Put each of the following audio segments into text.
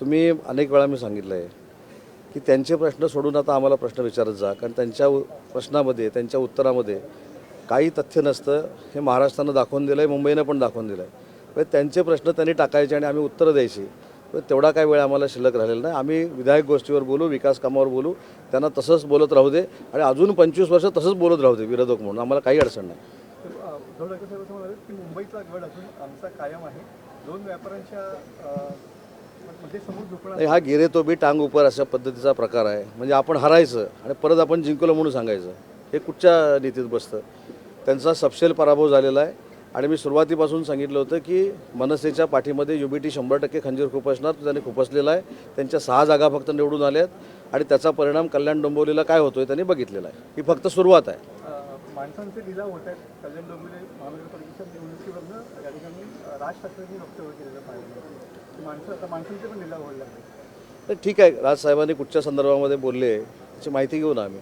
तुम्ही अनेक वेळा मी सांगितलं आहे की त्यांचे प्रश्न सोडून आता आम्हाला प्रश्न विचारत जा, कारण त्यांच्या प्रश्नामध्ये त्यांच्या उत्तरामध्ये काही तथ्य नसतं. हे महाराष्ट्रानं दाखवून दिलं आहे, मुंबईनं पण दाखवून दिलं आहे. म्हणजे त्यांचे प्रश्न त्यांनी टाकायचे आणि आम्ही उत्तरं द्यायची. तेवढा काही वेळ आम्हाला शिल्लक राहिलेला नाही. आम्ही विधायक गोष्टीवर बोलू, विकास कामावर बोलू, त्यांना तसंच बोलत राहू दे आणि अजून 25 वर्ष तसंच बोलत राहू दे विरोधक म्हणून. आम्हाला काही अडचण नाही. उद्धव ठाकरे साहेब असं म्हणाले की मुंबईचा गड अजून आमचा कायम आहे. दोन व्यापाऱ्यांच्या मध्ये समोर झोपणार. हा गिरे तो बी टांग उपर अशा पद्धतीचा प्रकार आहे. म्हणजे आपण हरायचं आणि परत आपण जिंकलो म्हणून सांगायचं, हे कुठच्या नीतीत बसतं? त्यांचा सपशेल पराभव झालेला आहे. आणि मी सुरुवातीपासून सांगितलं होतं की मनसेच्या पाठीमध्ये UBT 100% खंजीर खुपसणार, त्यांनी खुपसलेला आहे. त्यांच्या 6 जागा फक्त निवडून आल्या आहेत आणि त्याचा परिणाम कल्याण डोंबिवलीला काय होतोय त्यांनी बघितलेला आहे. ही फक्त सुरुवात आहे. माणसांचे लिलाव होत आहेत. कल्याण डोंबिवली महानगरपालिकेच्या निवडणुकीवरनं या ठिकाणी राज ठाकरेंनी वक्तव्य केलेलं पाहिजे. माणसांचे पण लिलाव व्हायला लागले. तर ठीक आहे, राजसाहेबांनी कुठच्या संदर्भामध्ये बोलले याची माहिती घेऊ ना आम्ही.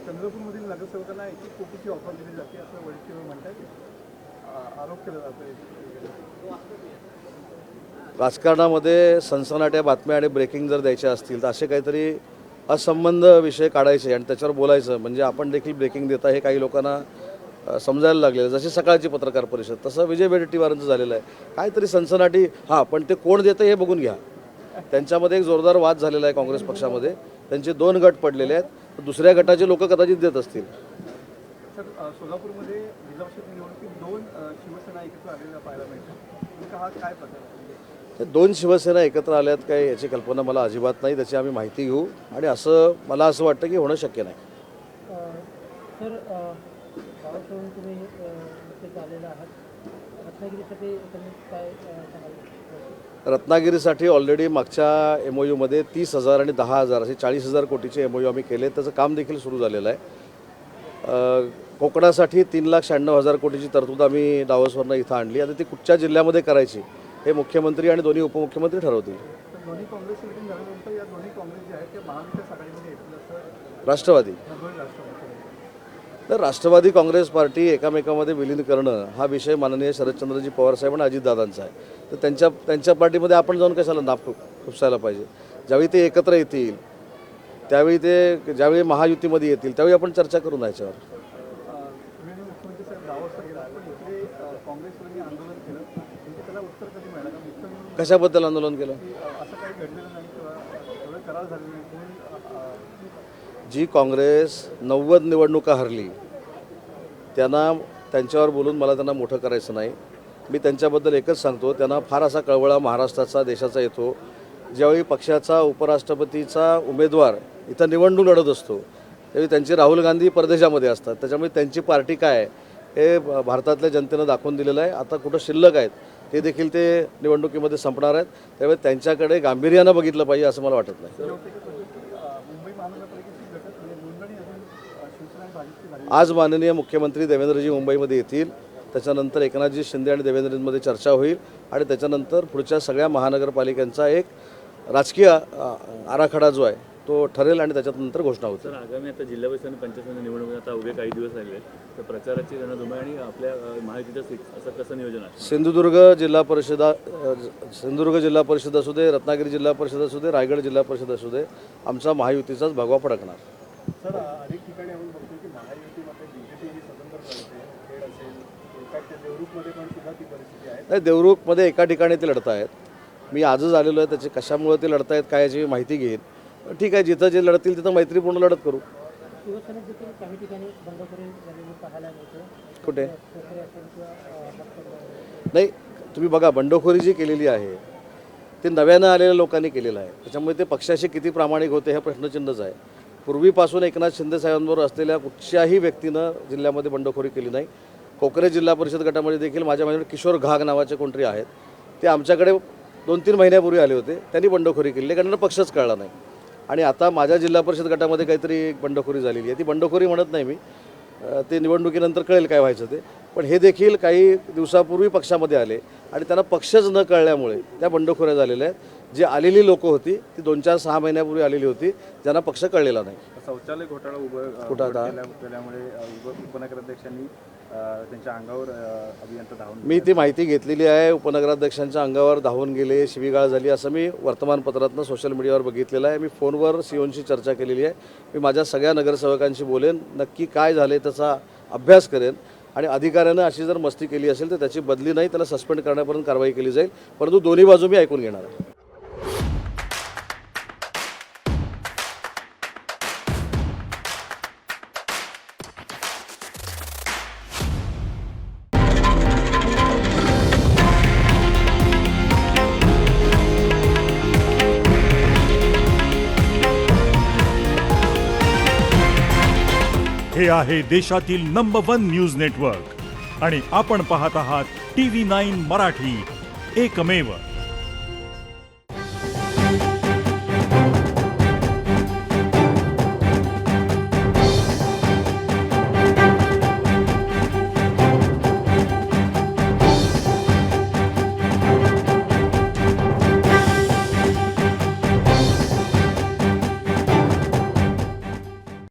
चंद्रपूरमधील नगरसेवकांना एक कोटीची ऑफर दिली जाते असं वडील म्हणतात, आरोप केला जातो. राजकारणामध्ये सनसनाट्या बातम्या आणि ब्रेकिंग जर द्यायच्या असतील तर असे काहीतरी असंबंध विषय काढायचे आणि त्याच्यावर बोलायचं, म्हणजे आपण देखील ब्रेकिंग देता हे काही लोकांना समजायला लागलेलं. जशी सकाळची पत्रकार परिषद तसं विजय वडेट्टीवारांचं झालेलं आहे. काहीतरी सनसनाटी, हां पण ते कोण देतं हे बघून घ्या. त्यांच्यामध्ये एक जोरदार वाद झालेला आहे काँग्रेस पक्षामध्ये. त्यांचे 2 गट पडलेले आहेत. दुसऱ्या गटाचे लोक कदाचित देत असतील. सर, सोलापूरमध्ये जिल्हा परिषद निवडणुकीत 2 शिवसेना एकत्र आलेल्या पाहायला मिळतात. हा काय प्रकार? ते 2 शिवसेना एकत्र आल्यात काय याची कल्पना मला अजिबात नाही. त्याची आम्ही माहिती घेऊ आणि मला असं वाटतं की होणं शक्य नाही. सर, गावाकडून तुम्ही नुकतेच आलेला आहात. रत्नागिरीसाठी काय सांगाल? रत्नागिरीसाठी ऑलरेडी मागच्या MOUमध्ये 30,000 आणि 10,000 असे 40,000 कोटीचे MOU आम्ही केले. त्याचं काम देखील सुरू झालेलं आहे. कोकणासाठी 3,96,000 कोटीची तरतूद आम्ही डावसवरनं इथं आणली. आता ती कुठच्या जिल्ह्यामध्ये करायची हे मुख्यमंत्री आणि दोन्ही उपमुख्यमंत्री ठरवतील. दोन्ही काँग्रेस मिटिंग झाल्यानंतर या दोन्ही काँग्रेस जे आहेत ते महाविकास आघाडीमध्ये येतील असं राष्ट्रवादी राष्ट्रवादी. तर राष्ट्रवादी काँग्रेस पार्टी एकामेकामध्ये विलीन करणं हा विषय माननीय शरदचंद्रजी पवार साहेब आणि अजितदादांचा आहे. तर त्यांच्या पार्टीमध्ये आपण जाऊन कशाला नाप खुपसायला पाहिजे? ज्यावेळी ते एकत्र येतील त्यावेळी ज्यावेळी महायुतीमध्ये येतील त्यावेळी आपण चर्चा करू ना याच्यावर. मुख्यमंत्री साहेब 10 वाजता गेला पण इकडे काँग्रेसवरही आंदोलन केलं. त्याला उत्तर कधी मिळालं? कशाबद्दल आंदोलन केलं? असं काही घडलेलं नाही किंवा एवढे करार झाले नाही. जी काँग्रेस 90 निवडणुका हरली त्यांच्यावर बोलून मला त्यांना मोठं करायचं नाही. मी त्यांच्याबद्दल एकच सांगतो, त्यांना फार असा कळवळा महाराष्ट्राचा देशाचा येतो. ज्यावेळी पक्षाचा उपराष्ट्रपतीचा उमेदवार इथं निवडणूक लढत असतो त्यावेळी त्यांची राहुल गांधी परदेशामध्ये असतात. त्याच्यामुळे त्यांची पार्टी काय आहे हे भारतातल्या जनतेनं दाखवून दिलेलं आहे. आता कुठं शिल्लक आहेत ते देखील ते निवडणुकीमध्ये संपणार आहेत. त्यामुळे त्यांच्याकडे गांभीर्यानं बघितलं पाहिजे असं मला वाटत नाही. आज माननीय मुख्यमंत्री देवेंद्रजी मुंबईमध्ये येतील. त्याच्यानंतर एकनाथजी शिंदे आणि देवेंद्रजींमध्ये चर्चा होईल आणि त्याच्यानंतर पुढच्या सगळ्या महानगरपालिकांचा एक राजकीय आराखडा जो आहे तो ठरेल आणि त्याच्यानंतर घोषणा होते. सर, आगामी आता जिल्हा परिषद आणि पंचायत समिती निवडणूक आता उभे काही दिवस राहिले तर प्रचाराची रणधुमाळी आणि आपल्या महायुतीचं सीट असं कसं नियोजन आहे? सिंधुदुर्ग जिल्हा परिषद असू दे, रत्नागिरी जिल्हा परिषद असू दे, रायगड जिल्हा परिषद असू दे, आमचा महायुतीचाच भगवा फडकणार. सर, अनेक ठिकाणी आपण बघतो की महायुतीमध्ये BJP ही स्वतंत्र लढते. खेड असेल, देवरुखमध्ये पण सुद्धा ती परिस्थिती आहे. नाही, देवरुखमध्ये एका ठिकाणी ते लढत आहेत. मी आजच आलेलो आहे. त्याचे कशामुळे ते लढत आहेत काय याची माहिती घेईन. ठीक आहे, जिथं जे लढतील तिथं मैत्रीपूर्ण लढत करू. शिवसेनेत देखील काही ठिकाणी बंडखोरी झालेली पाहायला मिळते. कुठे? नाही, तुम्ही बघा, बंडखोरी जी केलेली आहे ते नव्यानं आलेल्या लोकांनी केलेलं आहे. त्याच्यामुळे ते पक्षाशी किती प्रामाणिक होते हा प्रश्नचिन्हच आहे. पूर्वीपासून एकनाथ शिंदे साहेबांबरोबर असलेल्या कुठच्याही व्यक्तीनं जिल्ह्यामध्ये बंडखोरी केली नाही. कोकरे जिल्हा परिषद गटामध्ये देखील माझ्या माझ्याकडे किशोर घाग नावाचे कोणतरी आहेत, ते आमच्याकडे 2-3 महिन्यापूर्वी आले होते. त्यांनी बंडखोरी केली कारण पक्षच कळला नाही. आणि आता माझ्या जिल्हा परिषद गटामध्ये काहीतरी एक बंडखोरी झालेली आहे. ती बंडखोरी म्हणत नाही मी, ते निवडणुकीनंतर कळेल काय व्हायचं ते. पण हे देखील काही दिवसापूर्वी पक्षामध्ये आले आणि त्यांना पक्षच न कळल्यामुळे त्या बंडखोऱ्या झालेल्या आहेत. जी आलेली लोकं होती ती 2-4-6 महिन्यापूर्वी आलेली होती, ज्यांना पक्ष कळलेला नाही. शौचालय घोटाळा केल्यामुळे उपनगराध्यक्षांनी त्यांच्या अंगावर अभियंता धावून मी ती माहिती घेतलेली आहे. उपनगराध्यक्षांच्या अंगावर धावून गेले, शिवीगाळ झाली असं मी वर्तमानपत्रातनं सोशल मीडियावर बघितलेलं आहे. मी फोनवर सीओनशी चर्चा केलेली आहे. मी माझ्या सगळ्या नगरसेवकांशी बोलेन, नक्की काय झाले त्याचा अभ्यास करेन आणि अधिकाऱ्यानं अशी जर मस्ती केली असेल तर त्याची बदली नाही, त्याला सस्पेंड करण्यापर्यंत कारवाई केली जाईल. परंतु दोन्ही बाजू मी ऐकून घेणार आहे. हे आहे देशातील नंबर 1 न्यूज नेटवर्क आणि आपण पाहत आहात TV9 मराठी, एकमेव.